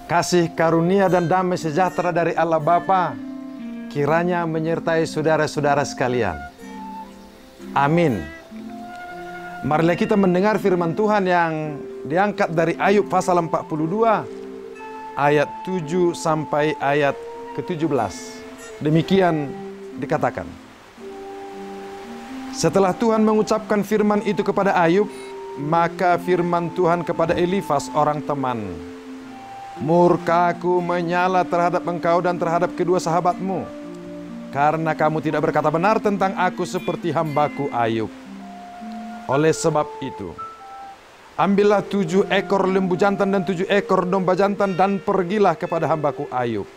Kasih karunia dan damai sejahtera dari Allah Bapa kiranya menyertai saudara-saudara sekalian. Amin. Marilah kita mendengar firman Tuhan yang diangkat dari Ayub pasal 42 ayat 7 sampai ayat ke-17. Demikian dikatakan. Setelah Tuhan mengucapkan firman itu kepada Ayub, maka firman Tuhan kepada Elifas orang teman, murkaku menyala terhadap engkau dan terhadap kedua sahabatmu, karena kamu tidak berkata benar tentang aku seperti hambaku Ayub. Oleh sebab itu, ambillah 7 ekor lembu jantan dan 7 ekor domba jantan dan pergilah kepada hambaku Ayub.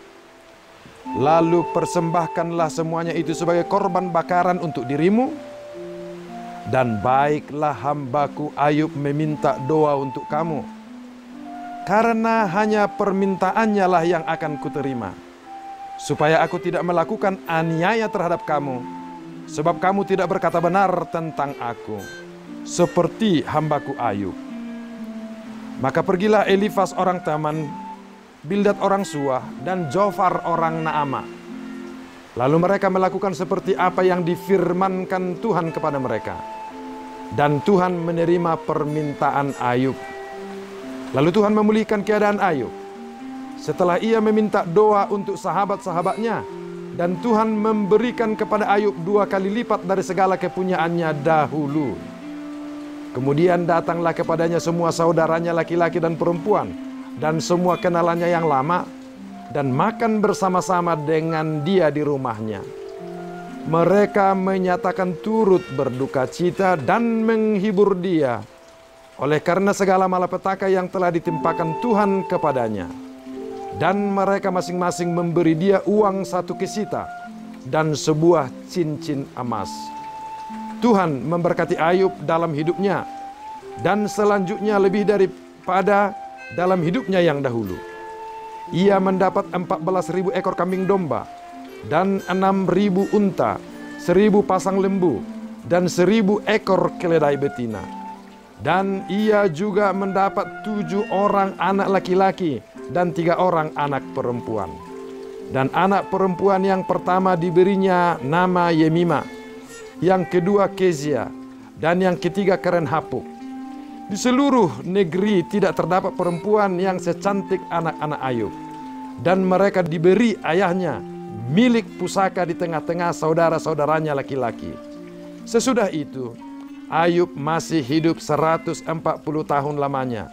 Lalu persembahkanlah semuanya itu sebagai korban bakaran untuk dirimu. Dan baiklah hambaku Ayub meminta doa untuk kamu, karena hanya permintaannya lah yang akan kuterima, supaya aku tidak melakukan aniaya terhadap kamu, sebab kamu tidak berkata benar tentang aku, seperti hambaku Ayub. Maka pergilah Elifas orang Teman, Bildad orang Suah, dan Zofar orang Naama. Lalu mereka melakukan seperti apa yang difirmankan Tuhan kepada mereka. Dan Tuhan menerima permintaan Ayub. Lalu Tuhan memulihkan keadaan Ayub setelah ia meminta doa untuk sahabat-sahabatnya. Dan Tuhan memberikan kepada Ayub 2 kali lipat dari segala kepunyaannya dahulu. Kemudian datanglah kepadanya semua saudaranya laki-laki dan perempuan, dan semua kenalannya yang lama, dan makan bersama-sama dengan dia di rumahnya. Mereka menyatakan turut berduka cita dan menghibur dia oleh karena segala malapetaka yang telah ditimpakan Tuhan kepadanya. Dan mereka masing-masing memberi dia uang 1 kesita dan sebuah cincin emas. Tuhan memberkati Ayub dalam hidupnya, dan selanjutnya lebih daripada dalam hidupnya yang dahulu. Ia mendapat 14.000 ekor kambing domba, dan 6.000 unta, 1.000 pasang lembu, dan 1.000 ekor keledai betina. Dan ia juga mendapat 7 orang anak laki-laki dan 3 orang anak perempuan. Dan anak perempuan yang pertama diberinya nama Yemima, yang kedua Kezia, dan yang ketiga Keren Hapuk. Di seluruh negeri tidak terdapat perempuan yang secantik anak-anak Ayub. Dan mereka diberi ayahnya milik pusaka di tengah-tengah saudara-saudaranya laki-laki. Sesudah itu, Ayub masih hidup 140 tahun lamanya.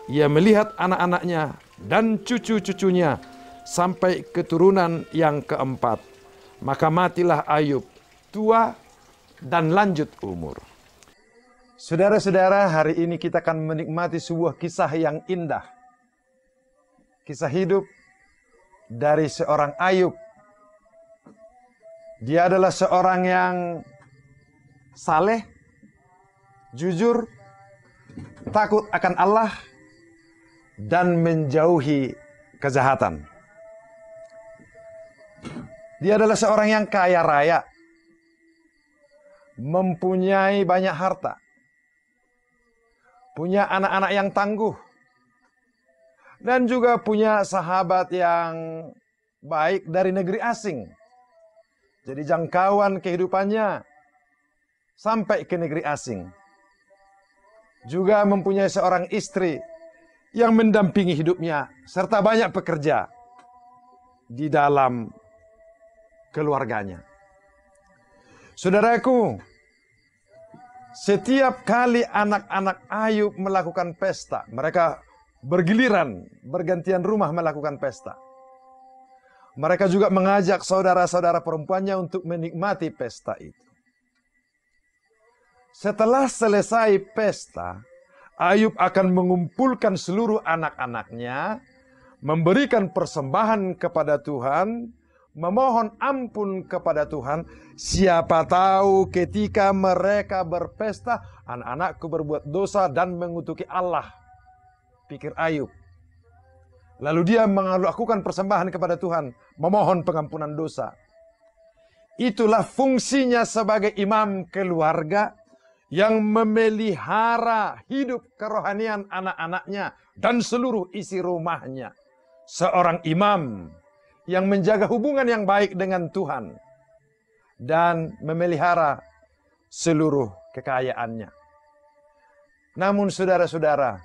Ia melihat anak-anaknya dan cucu-cucunya sampai keturunan yang keempat. Maka matilah Ayub tua dan lanjut umur. Saudara-saudara, hari ini kita akan menikmati sebuah kisah yang indah. Kisah hidup dari seorang Ayub. Dia adalah seorang yang saleh, jujur, takut akan Allah, dan menjauhi kejahatan. Dia adalah seorang yang kaya raya, mempunyai banyak harta, punya anak-anak yang tangguh, dan juga punya sahabat yang baik dari negeri asing. Jadi jangkauan kehidupannya sampai ke negeri asing. Juga mempunyai seorang istri yang mendampingi hidupnya, serta banyak pekerja di dalam keluarganya. Saudaraku, setiap kali anak-anak Ayub melakukan pesta, mereka bergiliran, bergantian rumah melakukan pesta. Mereka juga mengajak saudara-saudara perempuannya untuk menikmati pesta itu. Setelah selesai pesta, Ayub akan mengumpulkan seluruh anak-anaknya, memberikan persembahan kepada Tuhan, memohon ampun kepada Tuhan. Siapa tahu ketika mereka berpesta, anak-anakku berbuat dosa dan mengutuki Allah, pikir Ayub. Lalu dia melakukan persembahan kepada Tuhan, memohon pengampunan dosa. Itulah fungsinya sebagai imam keluarga yang memelihara hidup kerohanian anak-anaknya dan seluruh isi rumahnya. seorang imam yang menjaga hubungan yang baik dengan Tuhan dan memelihara seluruh kekayaannya. Namun saudara-saudara,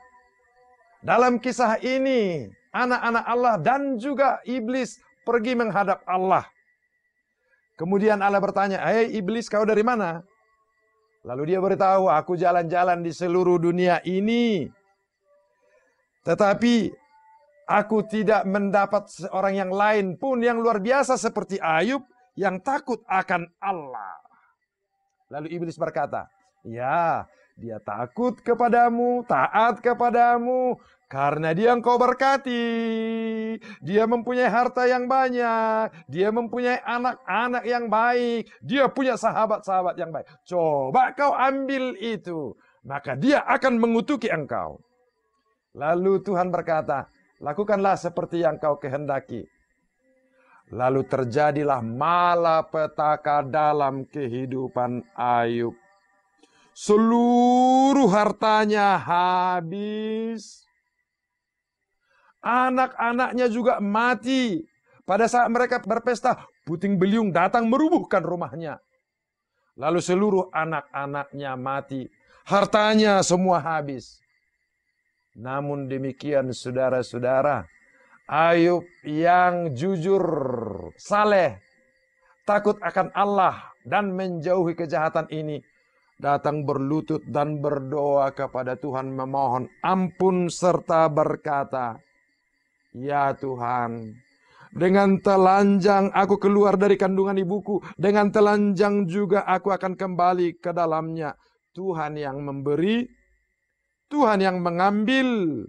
dalam kisah ini anak-anak Allah dan juga iblis pergi menghadap Allah. Kemudian Allah bertanya, "Hei iblis, kau dari mana?" Lalu dia beritahu, "Aku jalan-jalan di seluruh dunia ini. Tetapi aku tidak mendapat seorang yang lain pun yang luar biasa seperti Ayub yang takut akan Allah." Lalu iblis berkata, "Ya, dia takut kepadamu, taat kepadamu, karena dia engkau berkati. Dia mempunyai harta yang banyak, dia mempunyai anak-anak yang baik, dia punya sahabat-sahabat yang baik. Coba kau ambil itu, maka dia akan mengutuki engkau." Lalu Tuhan berkata, "Lakukanlah seperti yang kau kehendaki." Lalu terjadilah malapetaka dalam kehidupan Ayub. Seluruh hartanya habis. Anak-anaknya juga mati. Pada saat mereka berpesta, puting beliung datang merubuhkan rumahnya. Lalu seluruh anak-anaknya mati. Hartanya semua habis. Namun demikian saudara-saudara, Ayub yang jujur, saleh, takut akan Allah dan menjauhi kejahatan ini, datang berlutut dan berdoa kepada Tuhan memohon ampun serta berkata, "Ya Tuhan, dengan telanjang aku keluar dari kandungan ibuku, dengan telanjang juga aku akan kembali ke dalamnya. Tuhan yang memberi, Tuhan yang mengambil,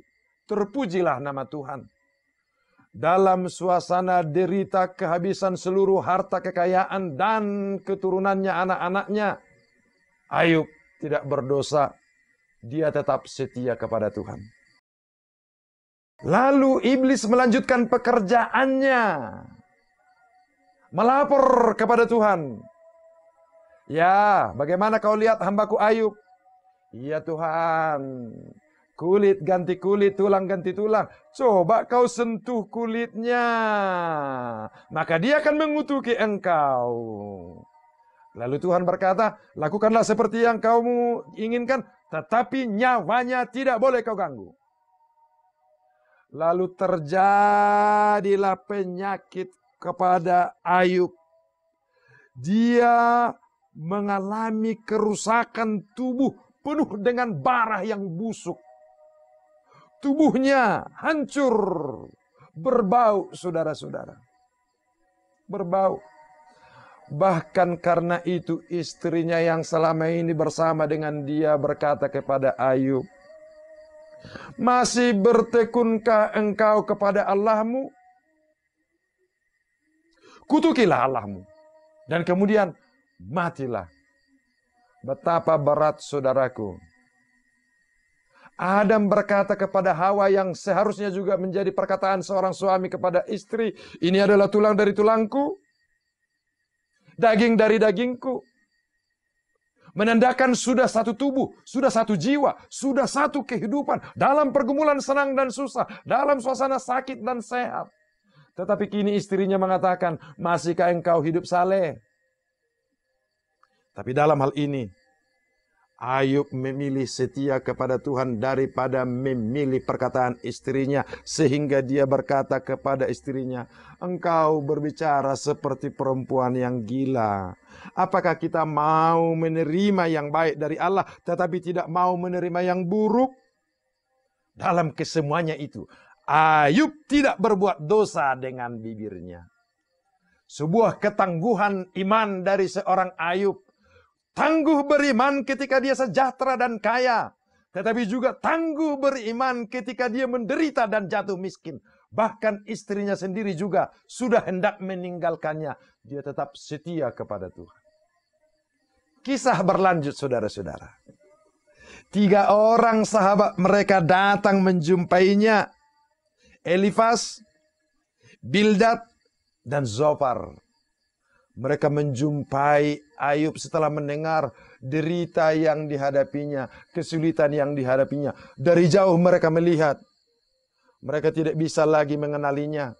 terpujilah nama Tuhan." Dalam suasana derita kehabisan seluruh harta kekayaan dan keturunannya anak-anaknya, Ayub tidak berdosa, dia tetap setia kepada Tuhan. Lalu iblis melanjutkan pekerjaannya, melapor kepada Tuhan. "Ya, bagaimana kau lihat hambaku Ayub?" "Ya Tuhan, kulit ganti kulit, tulang ganti tulang. Coba kau sentuh kulitnya, maka dia akan mengutuki engkau." Lalu Tuhan berkata, "Lakukanlah seperti yang kamu inginkan, tetapi nyawanya tidak boleh kau ganggu." Lalu terjadilah penyakit kepada Ayub. Dia mengalami kerusakan tubuh penuh dengan bara yang busuk. Tubuhnya hancur, berbau saudara-saudara. Berbau. Bahkan karena itu istrinya yang selama ini bersama dengan dia berkata kepada Ayub, "Masih bertekunkah engkau kepada Allahmu? Kutukilah Allahmu, dan kemudian matilah." Betapa berat saudaraku. Adam berkata kepada Hawa yang seharusnya juga menjadi perkataan seorang suami kepada istri, "Ini adalah tulang dari tulangku, daging dari dagingku." Menandakan sudah satu tubuh, sudah satu jiwa, sudah satu kehidupan. Dalam pergumulan senang dan susah, dalam suasana sakit dan sehat. Tetapi kini istrinya mengatakan, "Masihkah engkau hidup saleh?" Tapi dalam hal ini, Ayub memilih setia kepada Tuhan daripada memilih perkataan istrinya. Sehingga dia berkata kepada istrinya, "Engkau berbicara seperti perempuan yang gila. Apakah kita mau menerima yang baik dari Allah, tetapi tidak mau menerima yang buruk?" Dalam kesemuanya itu, Ayub tidak berbuat dosa dengan bibirnya. Sebuah ketangguhan iman dari seorang Ayub. Tangguh beriman ketika dia sejahtera dan kaya. Tetapi juga tangguh beriman ketika dia menderita dan jatuh miskin. Bahkan istrinya sendiri juga sudah hendak meninggalkannya. Dia tetap setia kepada Tuhan. Kisah berlanjut saudara-saudara. 3 orang sahabat mereka datang menjumpainya. Elifas, Bildad, dan Zofar. Mereka menjumpai Ayub setelah mendengar derita yang dihadapinya, kesulitan yang dihadapinya. Dari jauh mereka melihat, Mereka tidak bisa lagi mengenalinya.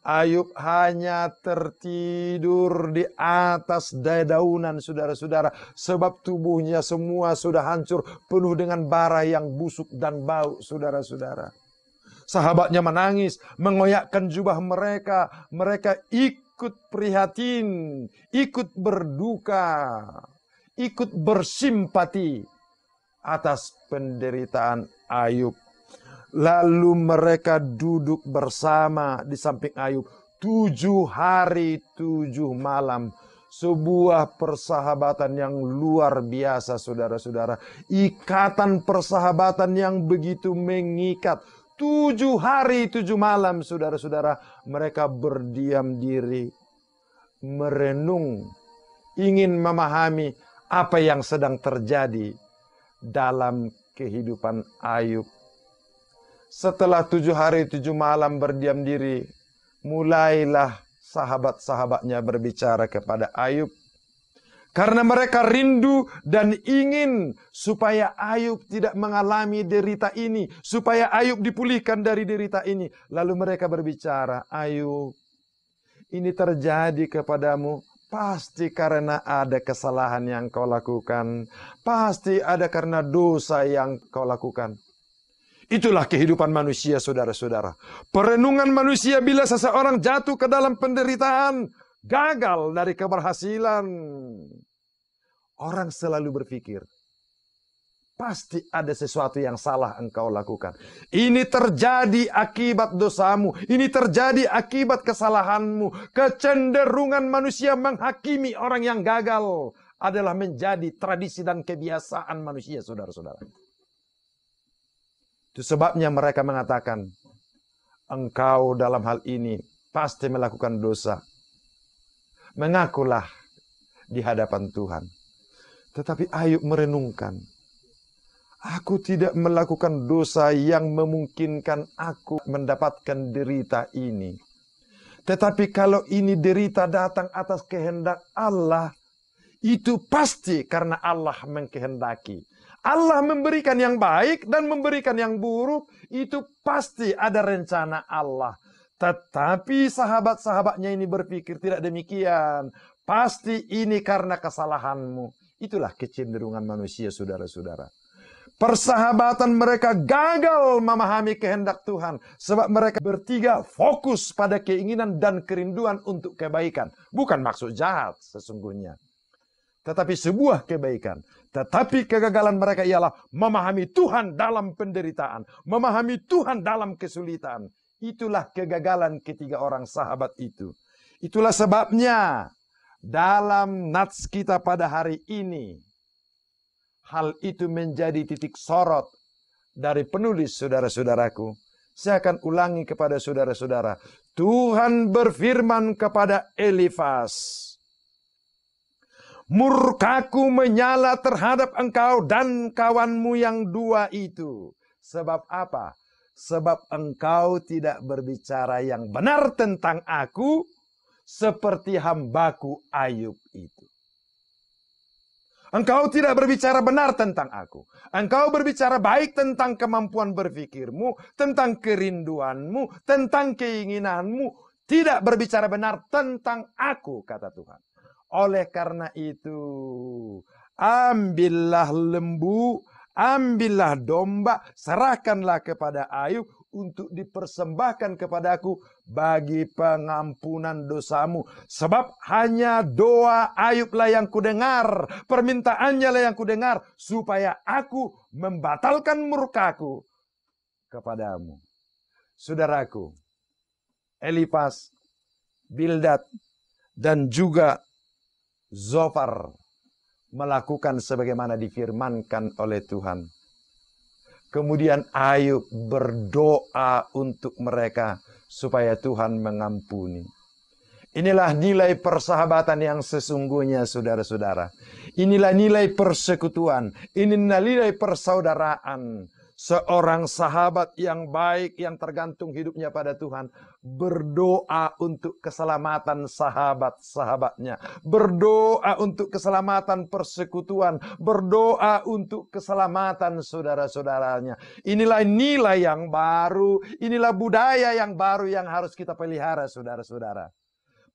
Ayub hanya tertidur di atas dedaunan, saudara-saudara, sebab tubuhnya semua sudah hancur, penuh dengan bara yang busuk dan bau, saudara-saudara. Sahabatnya menangis, mengoyakkan jubah mereka. Mereka ikut prihatin, ikut berduka, ikut bersimpati atas penderitaan Ayub. Lalu mereka duduk bersama di samping Ayub 7 hari 7 malam. Sebuah persahabatan yang luar biasa, saudara-saudara. Ikatan persahabatan yang begitu mengikat. 7 hari 7 malam, saudara-saudara. Mereka berdiam diri, merenung, ingin memahami apa yang sedang terjadi dalam kehidupan Ayub. Setelah 7 hari 7 malam berdiam diri, mulailah sahabat-sahabatnya berbicara kepada Ayub. Karena mereka rindu dan ingin supaya Ayub tidak mengalami derita ini, supaya Ayub dipulihkan dari derita ini. Lalu mereka berbicara, Ayub, ini terjadi kepadamu pasti karena ada kesalahan yang kau lakukan. Pasti ada karena dosa yang kau lakukan. Itulah kehidupan manusia, saudara-saudara. Perenungan manusia bila seseorang jatuh ke dalam penderitaan, gagal dari keberhasilan. Orang selalu berpikir, pasti ada sesuatu yang salah engkau lakukan. Ini terjadi akibat dosamu. Ini terjadi akibat kesalahanmu. Kecenderungan manusia menghakimi orang yang gagal adalah menjadi tradisi dan kebiasaan manusia, saudara-saudara. Itu sebabnya mereka mengatakan, engkau dalam hal ini pasti melakukan dosa. Mengakulah di hadapan Tuhan. Tetapi Ayub merenungkan, aku tidak melakukan dosa yang memungkinkan aku mendapatkan derita ini. Tetapi kalau ini derita datang atas kehendak Allah, itu pasti karena Allah mengkehendaki. Allah memberikan yang baik dan memberikan yang buruk, itu pasti ada rencana Allah. Tetapi sahabat-sahabatnya ini berpikir tidak demikian. Pasti ini karena kesalahanmu. Itulah kecenderungan manusia, saudara-saudara. Persahabatan mereka gagal memahami kehendak Tuhan. Sebab mereka bertiga fokus pada keinginan dan kerinduan untuk kebaikan. Bukan maksud jahat sesungguhnya, tetapi sebuah kebaikan. Tetapi kegagalan mereka ialah memahami Tuhan dalam penderitaan. Memahami Tuhan dalam kesulitan. Itulah kegagalan ketiga orang sahabat itu. Itulah sebabnya dalam nats kita pada hari ini, hal itu menjadi titik sorot dari penulis, saudara-saudaraku. Saya akan ulangi kepada saudara-saudara. Tuhan berfirman kepada Elifas, murkaku menyala terhadap engkau dan kawanmu yang dua itu. Sebab apa? Sebab engkau tidak berbicara yang benar tentang aku, seperti hambaku Ayub itu. Engkau tidak berbicara benar tentang aku. Engkau berbicara baik tentang kemampuan berpikirmu, tentang kerinduanmu, tentang keinginanmu. Tidak berbicara benar tentang aku, kata Tuhan. Oleh karena itu, ambillah lembu, ambillah domba, serahkanlah kepada Ayub untuk dipersembahkan kepadaku bagi pengampunan dosamu. Sebab hanya doa Ayublah yang kudengar, permintaannya lah yang kudengar, supaya aku membatalkan murkaku kepadamu. Saudaraku, Elifas, Bildad, dan juga Zofar melakukan sebagaimana difirmankan oleh Tuhan. Kemudian Ayub berdoa untuk mereka supaya Tuhan mengampuni. Inilah nilai persahabatan yang sesungguhnya, saudara-saudara. Inilah nilai persekutuan. Inilah nilai persaudaraan. Seorang sahabat yang baik, yang tergantung hidupnya pada Tuhan, berdoa untuk keselamatan sahabat-sahabatnya, berdoa untuk keselamatan persekutuan, berdoa untuk keselamatan saudara-saudaranya. Inilah nilai yang baru, inilah budaya yang baru yang harus kita pelihara, saudara-saudara.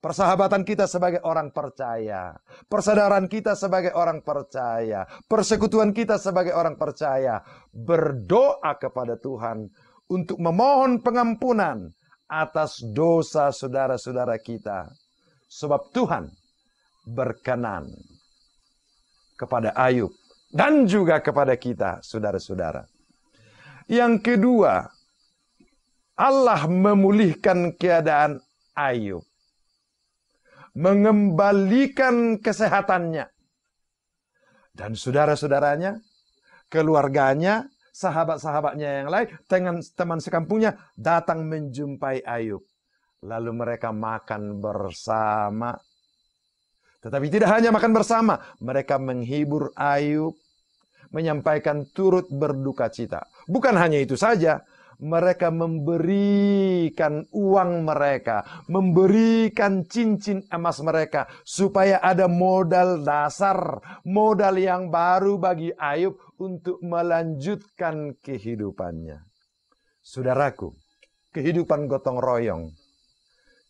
Persahabatan kita sebagai orang percaya, persaudaraan kita sebagai orang percaya, persekutuan kita sebagai orang percaya, berdoa kepada Tuhan untuk memohon pengampunan atas dosa saudara-saudara kita. Sebab Tuhan berkenan kepada Ayub dan juga kepada kita, saudara-saudara. Yang kedua, Allah memulihkan keadaan Ayub, mengembalikan kesehatannya. Dan saudara-saudaranya, keluarganya, sahabat-sahabatnya yang lain, teman sekampungnya datang menjumpai Ayub. Lalu mereka makan bersama. Tetapi tidak hanya makan bersama, mereka menghibur Ayub, menyampaikan turut berduka cita. Bukan hanya itu saja, mereka memberikan uang mereka, memberikan cincin emas mereka, supaya ada modal dasar, modal yang baru bagi Ayub untuk melanjutkan kehidupannya. Saudaraku, kehidupan gotong royong,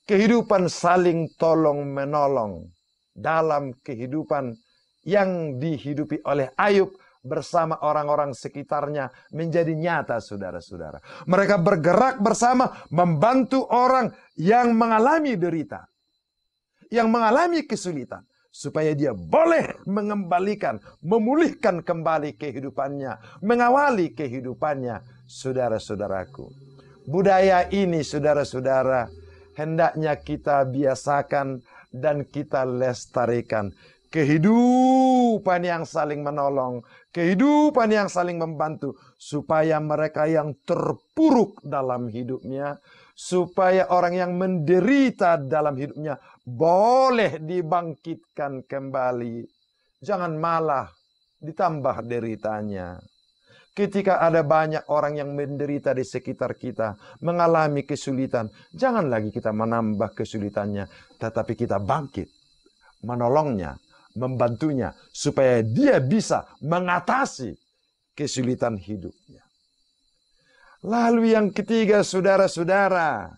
kehidupan saling tolong menolong dalam kehidupan yang dihidupi oleh Ayub bersama orang-orang sekitarnya menjadi nyata, saudara-saudara. Mereka bergerak bersama membantu orang yang mengalami derita, yang mengalami kesulitan, supaya dia boleh mengembalikan, memulihkan kembali kehidupannya, mengawali kehidupannya, saudara-saudaraku. Budaya ini, saudara-saudara, hendaknya kita biasakan dan kita lestarikan. Kehidupan yang saling menolong, kehidupan yang saling membantu, supaya mereka yang terpuruk dalam hidupnya, supaya orang yang menderita dalam hidupnya boleh dibangkitkan kembali. Jangan malah ditambah deritanya. Ketika ada banyak orang yang menderita di sekitar kita, mengalami kesulitan, jangan lagi kita menambah kesulitannya, tetapi kita bangkit, menolongnya, membantunya, supaya dia bisa mengatasi kesulitan hidupnya. Lalu yang ketiga, saudara-saudara,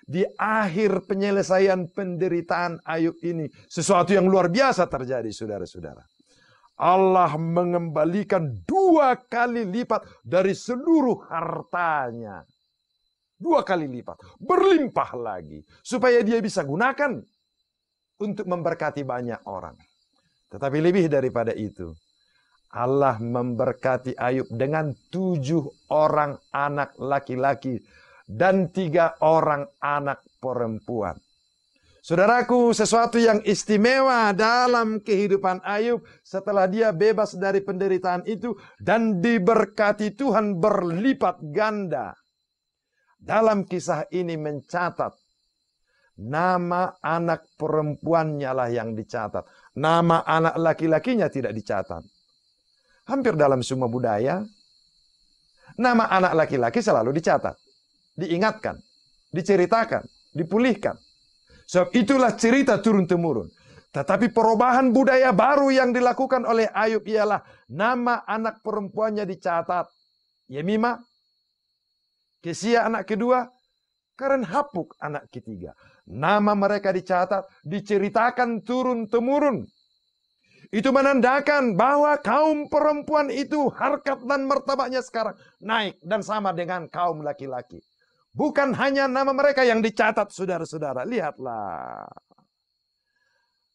di akhir penyelesaian penderitaan Ayub ini, sesuatu yang luar biasa terjadi, saudara-saudara. Allah mengembalikan 2 kali lipat dari seluruh hartanya. 2 kali lipat, berlimpah lagi, supaya dia bisa gunakan untuk memberkati banyak orang. Tetapi lebih daripada itu, Allah memberkati Ayub dengan 7 orang anak laki-laki dan 3 orang anak perempuan. Saudaraku, sesuatu yang istimewa dalam kehidupan Ayub setelah dia bebas dari penderitaan itu dan diberkati Tuhan berlipat ganda. Dalam kisah ini mencatat, nama anak perempuannya lah yang dicatat. Nama anak laki-lakinya tidak dicatat. Hampir dalam semua budaya, nama anak laki-laki selalu dicatat, diingatkan, diceritakan, dipulihkan. Sebab itulah cerita turun-temurun. Tetapi perubahan budaya baru yang dilakukan oleh Ayub ialah nama anak perempuannya dicatat. Yemima, Kesia anak kedua, Karen Hapuk anak ketiga. Nama mereka dicatat, diceritakan turun-temurun. Itu menandakan bahwa kaum perempuan itu harkat dan martabatnya sekarang naik dan sama dengan kaum laki-laki. Bukan hanya nama mereka yang dicatat, saudara-saudara. Lihatlah.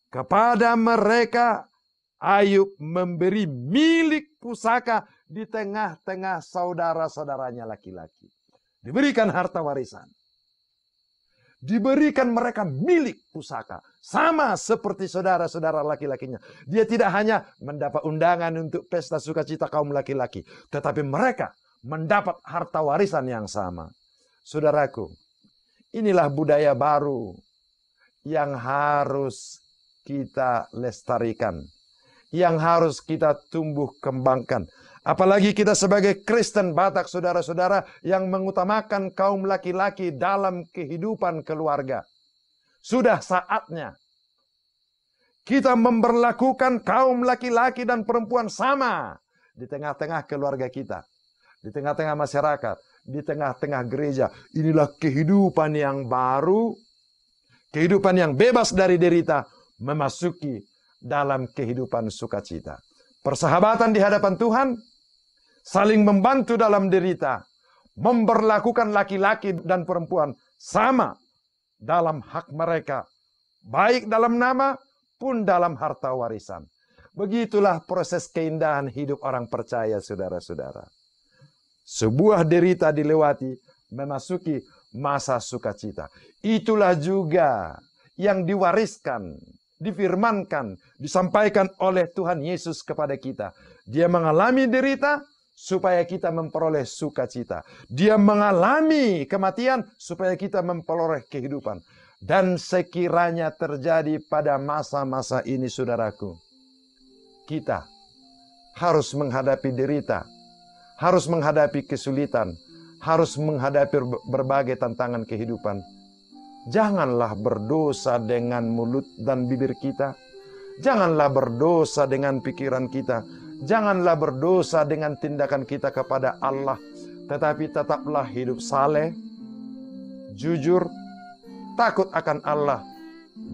Kepada mereka Ayub memberi milik pusaka di tengah-tengah saudara-saudaranya laki-laki. Diberikan harta warisan. Diberikan mereka milik pusaka. Sama seperti saudara-saudara laki-lakinya. Dia tidak hanya mendapat undangan untuk pesta sukacita kaum laki-laki. Tetapi mereka mendapat harta warisan yang sama. Saudaraku, inilah budaya baru yang harus kita lestarikan. Yang harus kita tumbuh kembangkan. Apalagi kita sebagai Kristen Batak, saudara-saudara, yang mengutamakan kaum laki-laki dalam kehidupan keluarga. Sudah saatnya kita memperlakukan kaum laki-laki dan perempuan sama di tengah-tengah keluarga kita, di tengah-tengah masyarakat, di tengah-tengah gereja. Inilah kehidupan yang baru, kehidupan yang bebas dari derita, memasuki dalam kehidupan sukacita. Persahabatan di hadapan Tuhan, saling membantu dalam derita, memperlakukan laki-laki dan perempuan sama dalam hak mereka, baik dalam nama pun dalam harta warisan. Begitulah proses keindahan hidup orang percaya, saudara-saudara. Sebuah derita dilewati, memasuki masa sukacita. Itulah juga yang diwariskan, difirmankan, disampaikan oleh Tuhan Yesus kepada kita. Dia mengalami derita supaya kita memperoleh sukacita. Dia mengalami kematian supaya kita memperoleh kehidupan. Dan sekiranya terjadi pada masa-masa ini, saudaraku, kita harus menghadapi derita, harus menghadapi kesulitan, harus menghadapi berbagai tantangan kehidupan. Janganlah berdosa dengan mulut dan bibir kita. Janganlah berdosa dengan pikiran kita. Janganlah berdosa dengan tindakan kita kepada Allah. Tetapi tetaplah hidup saleh, jujur, takut akan Allah,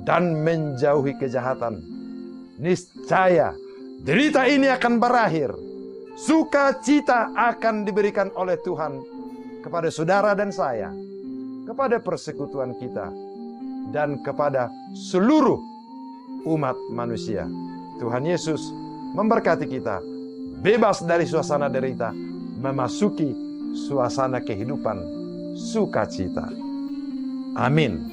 dan menjauhi kejahatan. Niscaya derita ini akan berakhir. Sukacita akan diberikan oleh Tuhan kepada saudara dan saya, kepada persekutuan kita, dan kepada seluruh umat manusia. Tuhan Yesus memberkati kita, bebas dari suasana derita, memasuki suasana kehidupan sukacita. Amin.